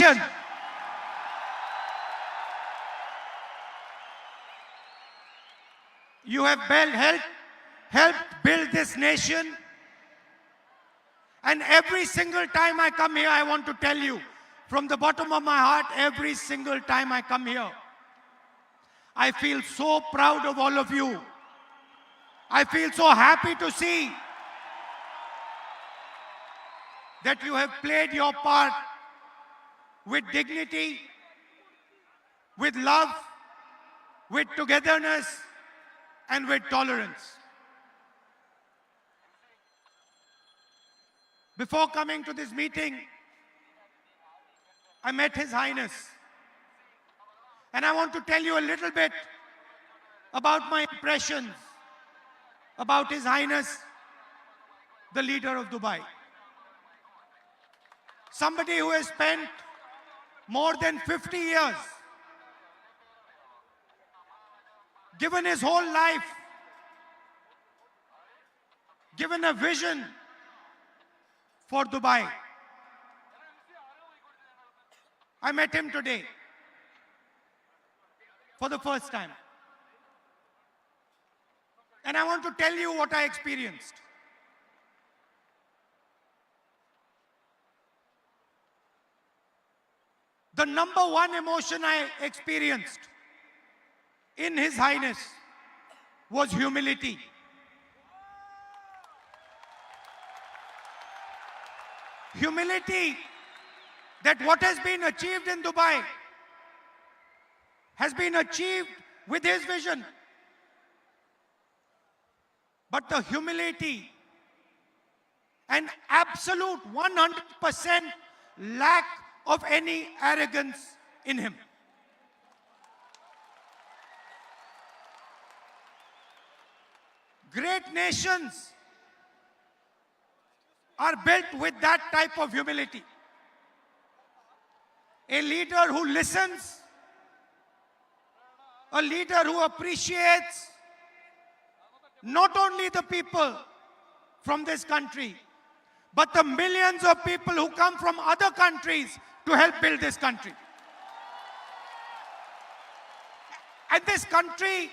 kitchen. You have helped build this nation. And every single time I come here, I want to tell you, from the bottom of my heart, every single time I come here, I feel so proud of all of you. I feel so happy to see that you have played your part with dignity, with love, with togetherness, and with tolerance. Before coming to this meeting, I met His Highness. And I want to tell you a little bit about my impressions about His Highness, the leader of Dubai. Somebody who has spent more than 50 years, given his whole life, given a vision for Dubai. I met him today for the first time. And I want to tell you what I experienced. The number one emotion I experienced in His Highness was humility. Humility that what has been achieved in Dubai has been achieved with his vision. But the humility and absolute 100% lack of any arrogance in him. Great nations are built with that type of humility. A leader who listens, a leader who appreciates not only the people from this country, but the millions of people who come from other countries to help build this country. And this country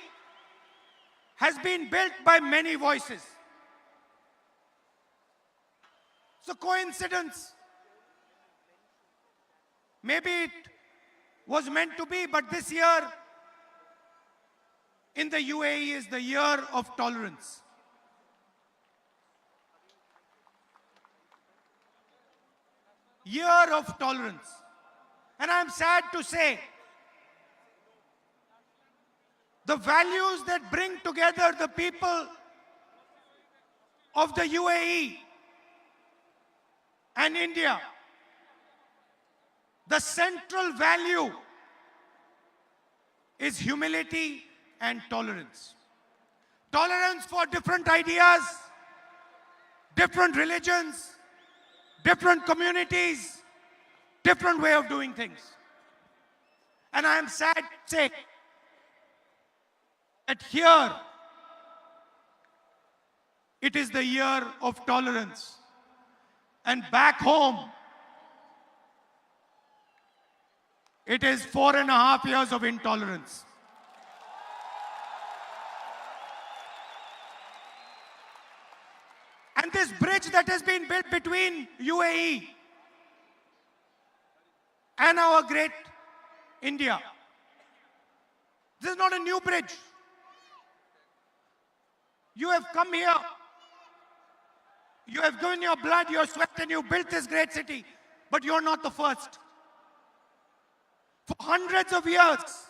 has been built by many voices. It's a coincidence. Maybe it was meant to be, but this year in the UAE is the year of tolerance. Year of tolerance. And I'm sad to say, the values that bring together the people of the UAE and India, the central value is humility and tolerance. Tolerance for different ideas, different religions, different communities, different way of doing things. And I am sad to say that here it is the year of tolerance. And back home, it is 4.5 years of intolerance. And this bridge that has been built between UAE and our great India, this is not a new bridge. You have come here, you have given your blood, your sweat, and you built this great city, but you're not the first. For hundreds of years,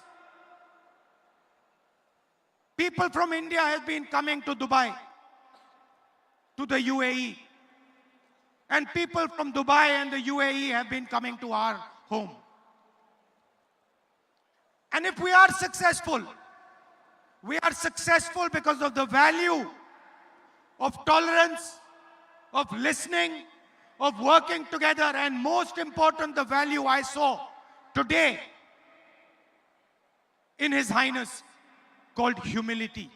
people from India have been coming to Dubai, to the UAE. And people from Dubai and the UAE have been coming to our home. And if we are successful because of the value of tolerance, of listening, of working together, and most important, the value I saw today in His Highness called humility.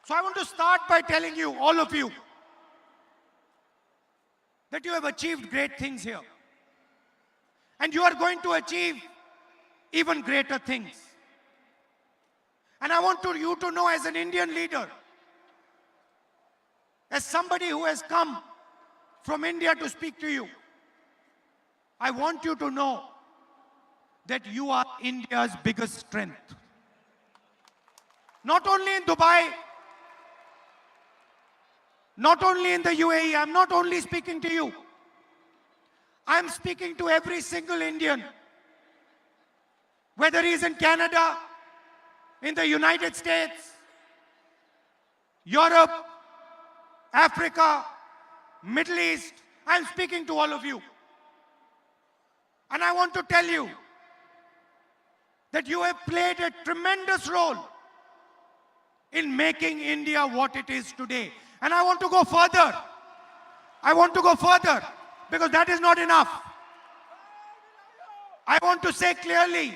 So I want to start by telling you, all of you, that you have achieved great things here. And you are going to achieve even greater things. And I want you to know, as an Indian leader, as somebody who has come from India to speak to you, I want you to know that you are India's biggest strength. Not only in Dubai, not only in the UAE, I'm not only speaking to you. I'm speaking to every single Indian, whether he's in Canada, in the United States, Europe, Africa, Middle East. I'm speaking to all of you. And I want to tell you that you have played a tremendous role in making India what it is today. And I want to go further. I want to go further, because that is not enough. I want to say clearly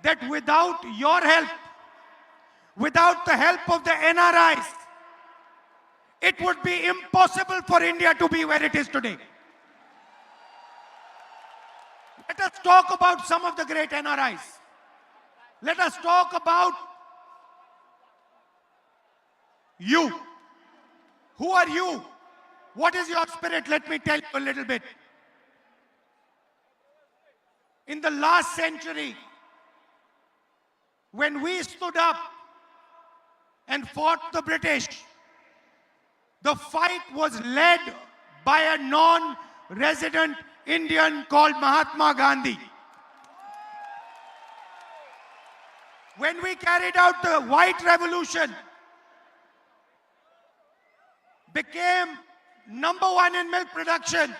that without your help, without the help of the NRIs, it would be impossible for India to be where it is today. Let us talk about some of the great NRIs. Let us talk about you. Who are you? What is your spirit? Let me tell you a little bit. In the last century, when we stood up and fought the British, the fight was led by a non-resident Indian called Mahatma Gandhi. When we carried out the White Revolution, became #1 in milk production,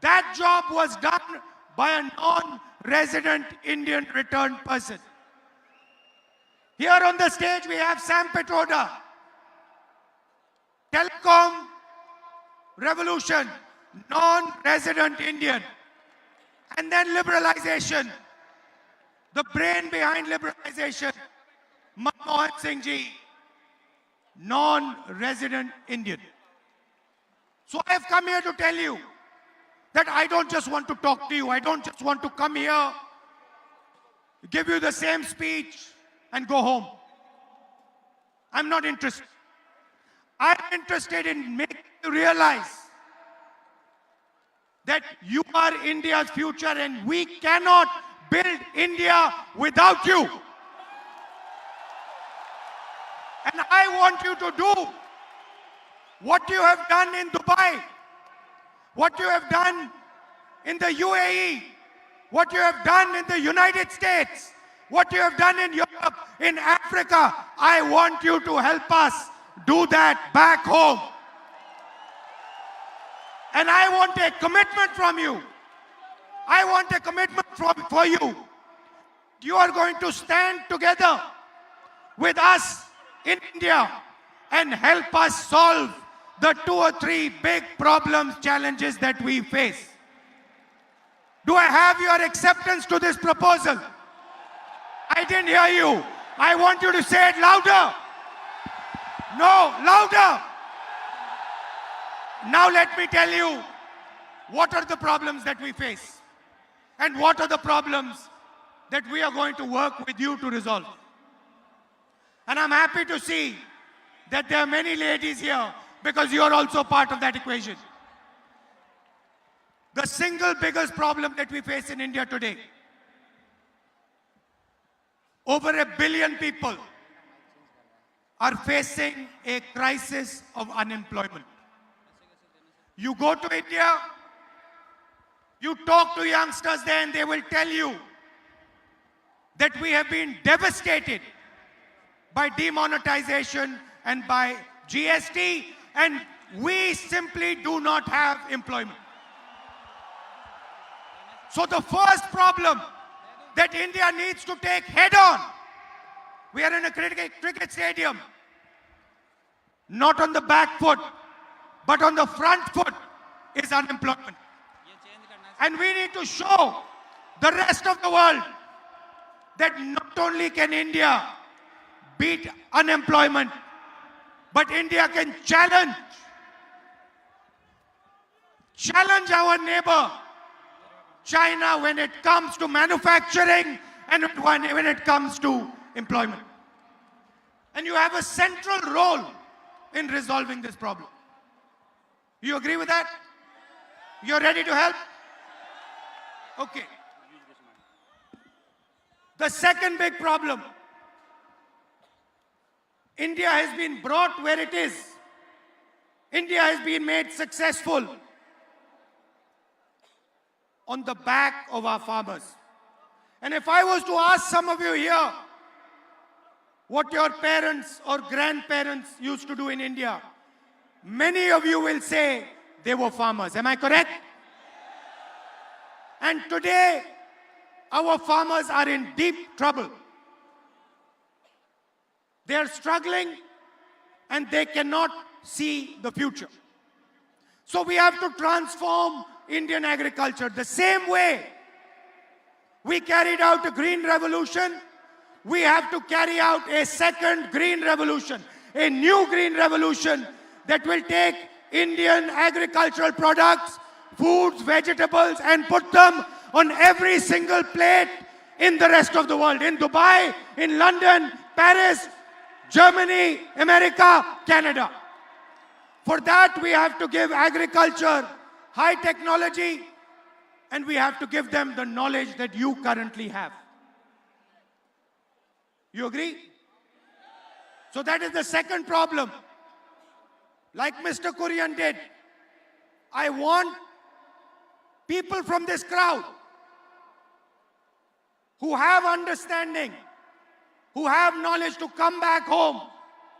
that job was done by a non-resident Indian returned person. Here on the stage we have Sam Petroda. Telecom revolution, non-resident Indian. And then liberalization. The brain behind liberalization, Manmohan Singh ji, non-resident Indian. So I have come here to tell you that I don't just want to talk to you. I don't just want to come here, give you the same speech and go home. I'm not interested. I'm interested in making you realize that you are India's future and we cannot build India without you. And I want you to do what you have done in Dubai, what you have done in the UAE, what you have done in the United States, what you have done in Europe, in Africa. I want you to help us do that back home. And I want a commitment from you. I want a commitment for you. You are going to stand together with us in India and help us solve the 2 or 3 big problems, challenges that we face. Do I have your acceptance to this proposal? I didn't hear you. I want you to say it louder. No, louder. Now let me tell you what are the problems that we face and what are the problems that we are going to work with you to resolve. And I'm happy to see that there are many ladies here because you are also part of that equation. The single biggest problem that we face in India today, over 1 billion people are facing a crisis of unemployment. You go to India, you talk to youngsters there and they will tell you that we have been devastated by demonetization and by GST, and we simply do not have employment. So the first problem that India needs to take head on, we are in a cricket stadium, not on the back foot, but on the front foot is unemployment. And we need to show the rest of the world that not only can India beat unemployment, but India can challenge challenge our neighbor, China, when it comes to manufacturing and when it comes to employment. And you have a central role in resolving this problem. You agree with that? You're ready to help? Okay. The second big problem, India has been brought where it is. India has been made successful on the back of our farmers. And if I was to ask some of you here what your parents or grandparents used to do in India, many of you will say they were farmers. Am I correct? And today, our farmers are in deep trouble. They are struggling and they cannot see the future. So we have to transform Indian agriculture. The same way we carried out a green revolution, we have to carry out a second green revolution, a new green revolution that will take Indian agricultural products, foods, vegetables, and put them on every single plate in the rest of the world. In Dubai, in London, Paris, Germany, America, Canada. For that, we have to give agriculture high technology, and we have to give them the knowledge that you currently have. You agree? So that is the second problem. Like Mr. Kurian did, I want people from this crowd who have understanding, who have knowledge to come back home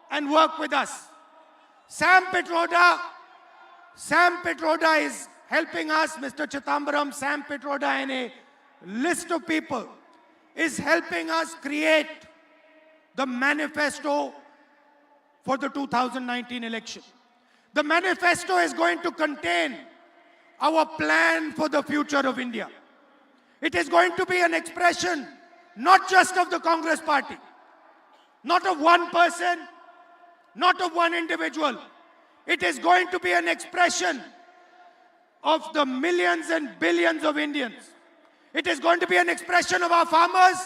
and work with us. Sam Pitroda is helping us, Mr. Chithambaram, Sam Pitroda and a list of people is helping us create the manifesto for the 2019 election. The manifesto is going to contain our plan for the future of India. It is going to be an expression not just of the Congress party, not of one person, not of one individual. It is going to be an expression of the millions and billions of Indians. It is going to be an expression of our farmers,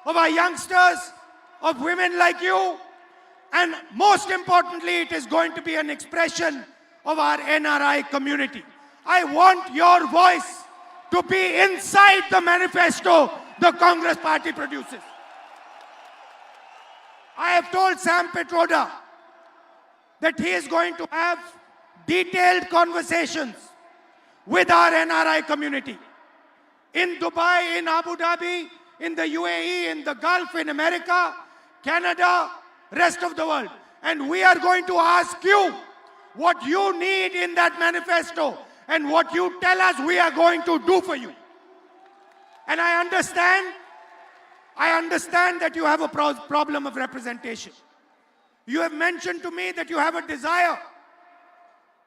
of our youngsters, of women like you, and most importantly, it is going to be an expression of our NRI community. I want your voice to be inside the manifesto the Congress party produces. I have told Sam Pitroda that he is going to have detailed conversations with our NRI community in Dubai, in Abu Dhabi, in the UAE, in the Gulf, in America, Canada, rest of the world. And we are going to ask you what you need in that manifesto and what you tell us we are going to do for you. And I understand that you have a problem of representation. You have mentioned to me that you have a desire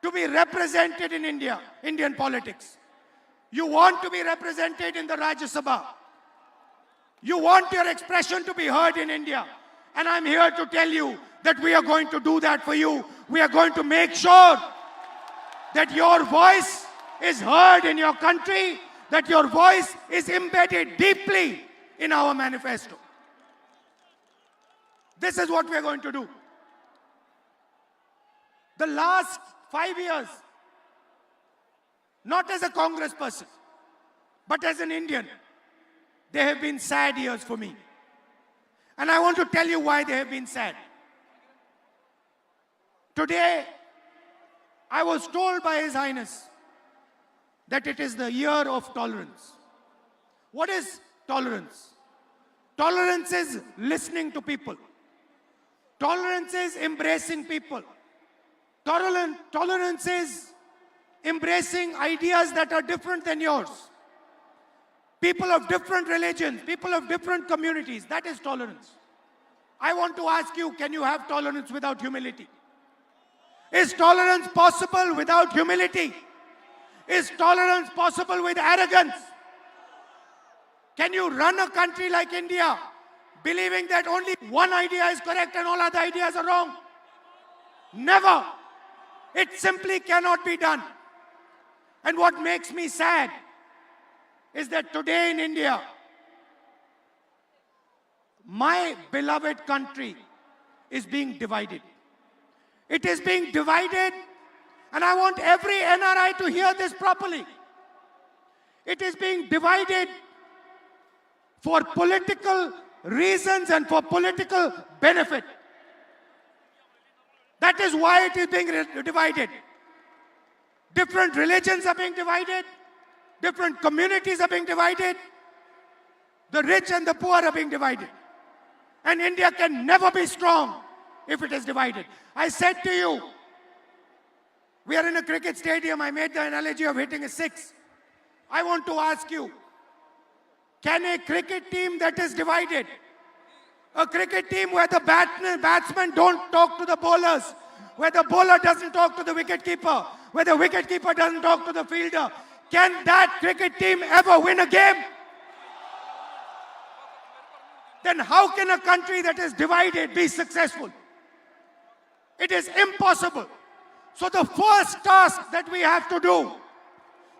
to be represented in India, Indian politics. You want to be represented in the Rajya Sabha. You want your expression to be heard in India. And I'm here to tell you that we are going to do that for you. We are going to make sure that your voice is heard in your country, that your voice is embedded deeply in our manifesto. This is what we are going to do. The last 5 years, not as a Congress person, but as an Indian, they have been sad years for me. And I want to tell you why they have been sad. Today, I was told by His Highness that it is the year of tolerance. What is tolerance? Tolerance is listening to people. Tolerance is embracing people. Tolerance is embracing ideas that are different than yours. People of different religions, people of different communities, that is tolerance. I want to ask you, can you have tolerance without humility? Is tolerance possible without humility? Is tolerance possible with arrogance? Can you run a country like India believing that only one idea is correct and all other ideas are wrong? Never. It simply cannot be done. And what makes me sad is that today in India, my beloved country is being divided. It is being divided, and I want every NRI to hear this properly. It is being divided for political reasons and for political benefit. That is why it is being divided. Different religions are being divided. Different communities are being divided. The rich and the poor are being divided. And India can never be strong if it is divided. I said to you, we are in a cricket stadium. I made the analogy of hitting a six. I want to ask you, can a cricket team that is divided, a cricket team where the batsmen don't talk to the bowlers, where the bowler doesn't talk to the wicketkeeper, where the wicketkeeper doesn't talk to the fielder, can that cricket team ever win a game? Then how can a country that is divided be successful? It is impossible. So the first task that we have to do,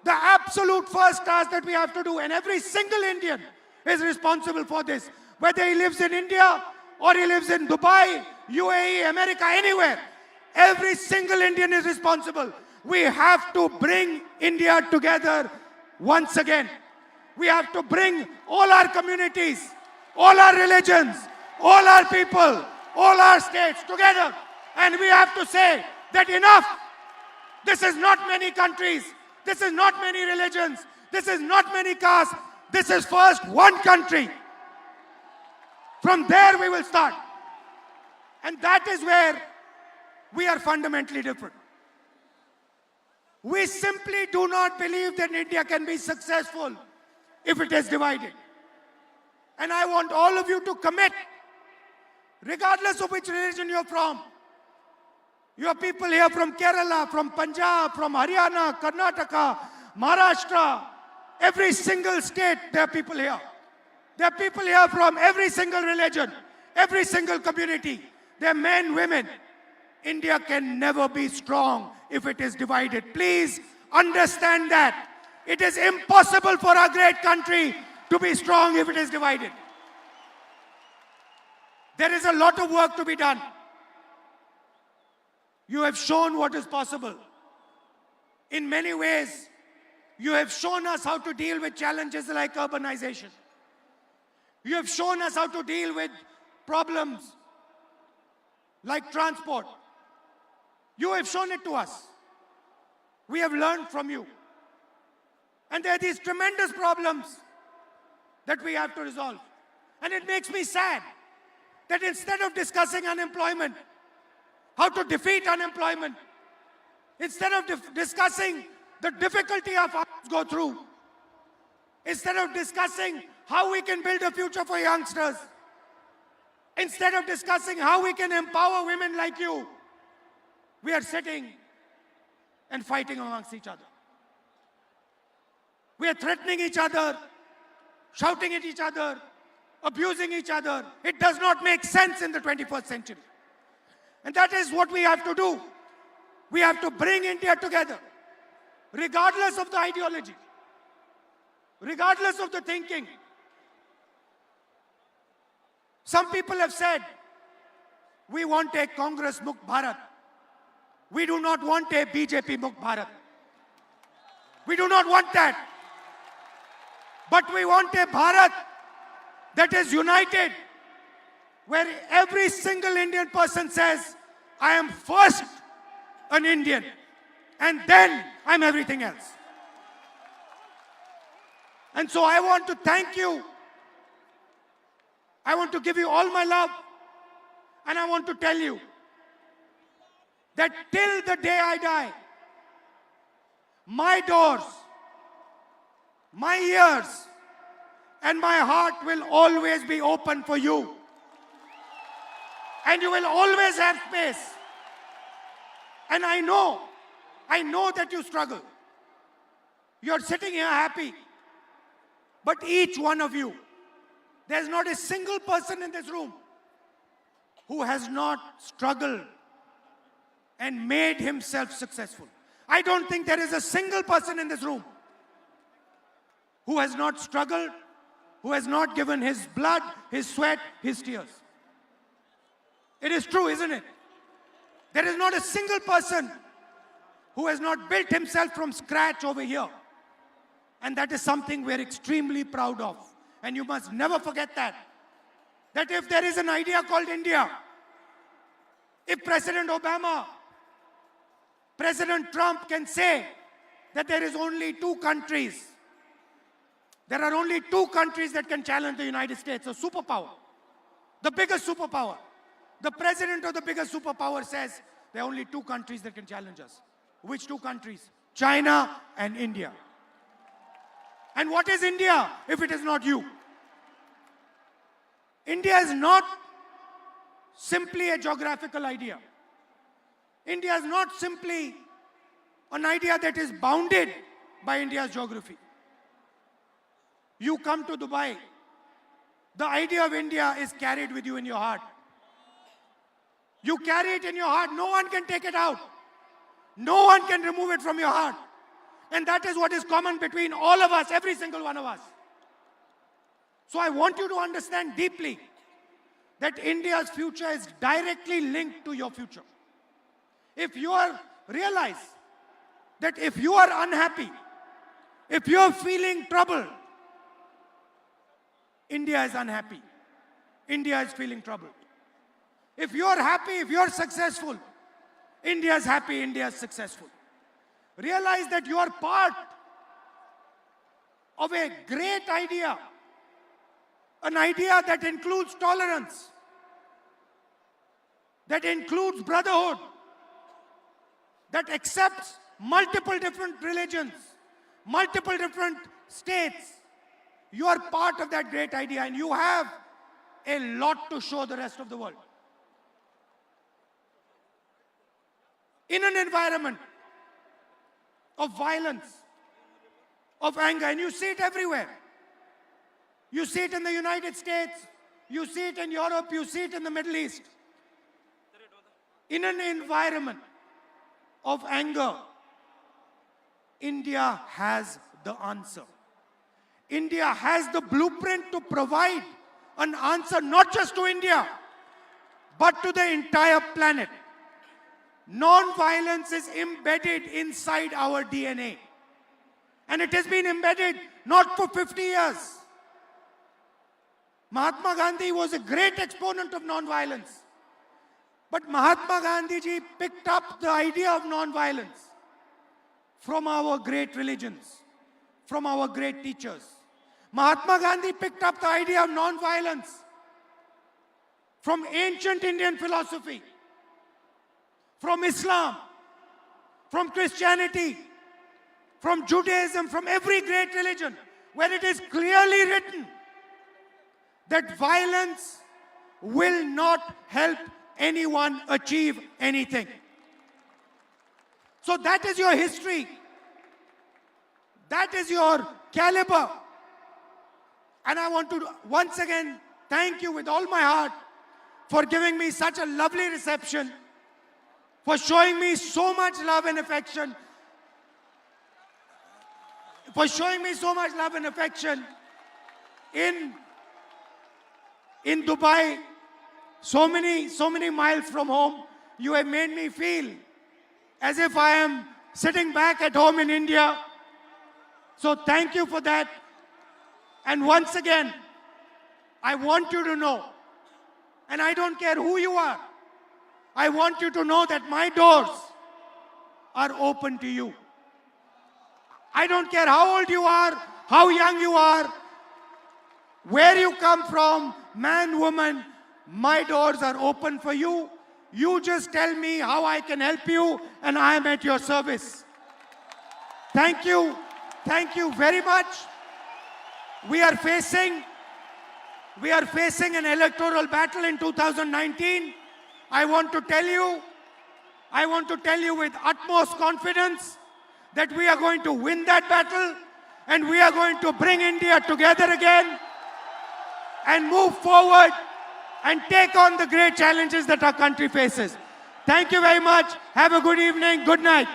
the absolute first task that we have to do, and every single Indian is responsible for this, whether he lives in India or he lives in Dubai, UAE, America, anywhere, every single Indian is responsible. We have to bring India together once again. We have to bring all our communities, all our religions, all our people, all our states together. And we have to say that enough. This is not many countries. This is not many religions. This is not many castes. This is first one country. From there we will start. And that is where we are fundamentally different. We simply do not believe that India can be successful if it is divided. And I want all of you to commit, regardless of which religion you're from. You have people here from Kerala, from Punjab, from Haryana, Karnataka, Maharashtra. Every single state, there are people here. There are people here from every single religion, every single community. There are men, women. India can never be strong if it is divided. Please understand that. It is impossible for our great country to be strong if it is divided. There is a lot of work to be done. You have shown what is possible. In many ways, you have shown us how to deal with challenges like urbanization. You have shown us how to deal with problems like transport. You have shown it to us. We have learned from you. And there are these tremendous problems that we have to resolve. And it makes me sad that instead of discussing unemployment, how to defeat unemployment, instead of discussing the difficulty our farmers go through, instead of discussing how we can build a future for youngsters, instead of discussing how we can empower women like you, we are sitting and fighting amongst each other. We are threatening each other, shouting at each other, abusing each other. It does not make sense in the 21st century. And that is what we have to do. We have to bring India together, regardless of the ideology, regardless of the thinking. Some people have said, we want a Congress Mukt Bharat. We do not want a BJP Mukt Bharat. We do not want that. But we want a Bharat that is united, where every single Indian person says, I am first an Indian, and then I'm everything else. And so I want to thank you. I want to give you all my love, and I want to tell you that till the day I die, my doors, my ears, and my heart will always be open for you. And you will always have space. And I know that you struggle. You're sitting here happy. But each one of you, there's not a single person in this room who has not struggled and made himself successful. I don't think there is a single person in this room who has not struggled, who has not given his blood, his sweat, his tears. It is true, isn't it? There is not a single person who has not built himself from scratch over here. And that is something we're extremely proud of. And you must never forget that. That if there is an idea called India, if President Obama, President Trump can say that there is only two countries, there are only two countries that can challenge the United States, a superpower, the biggest superpower. The president of the biggest superpower says there are only two countries that can challenge us. Which two countries? China and India. And what is India if it is not you? India is not simply a geographical idea. India is not simply an idea that is bounded by India's geography. You come to Dubai, the idea of India is carried with you in your heart. You carry it in your heart. No one can take it out. No one can remove it from your heart. And that is what is common between all of us, every single one of us. So I want you to understand deeply that India's future is directly linked to your future. If you realize that if you are unhappy, if you are feeling troubled, India is unhappy. India is feeling troubled. If you are happy, if you are successful, India is happy, India is successful. Realize that you are part of a great idea, an idea that includes tolerance, that includes brotherhood, that accepts multiple different religions, multiple different states. You are part of that great idea and you have a lot to show the rest of the world. In an environment of violence, of anger, and you see it everywhere. You see it in the United States, you see it in Europe, you see it in the Middle East. In an environment of anger, India has the answer. India has the blueprint to provide an answer not just to India, but to the entire planet. Non-violence is embedded inside our DNA. And it has been embedded not for 50 years. Mahatma Gandhi was a great exponent of non-violence. But Mahatma Gandhi ji picked up the idea of non-violence from our great religions, from our great teachers. Mahatma Gandhi picked up the idea of non-violence from ancient Indian philosophy, from Islam, from Christianity, from Judaism, from every great religion, where it is clearly written that violence will not help anyone achieve anything. So that is your history. That is your caliber. And I want to once again thank you with all my heart for giving me such a lovely reception, for showing me so much love and affection, in Dubai, so many miles from home. You have made me feel as if I am sitting back at home in India. So thank you for that. And once again, I want you to know, and I don't care who you are, I want you to know that my doors are open to you. I don't care how old you are, how young you are, where you come from, man, woman, my doors are open for you. You just tell me how I can help you and I am at your service. Thank you. Thank you very much. We are facing an electoral battle in 2019. I want to tell you with utmost confidence that we are going to win that battle and we are going to bring India together again and move forward and take on the great challenges that our country faces. Thank you very much. Have a good evening. Good night.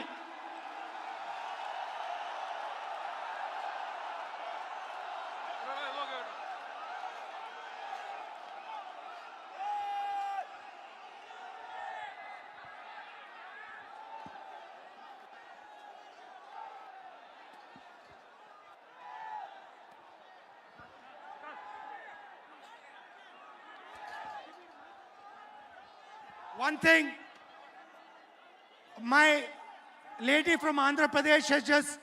One thing, my lady from Andhra Pradesh has just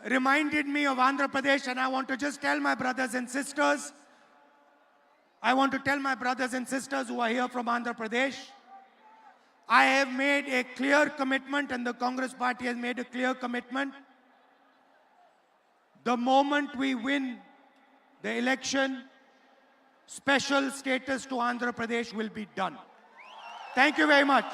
reminded me of Andhra Pradesh, and I want to just tell my brothers and sisters, who are here from Andhra Pradesh, I have made a clear commitment, and the Congress party has made a clear commitment. The moment we win the election, special status to Andhra Pradesh will be done. Thank you very much.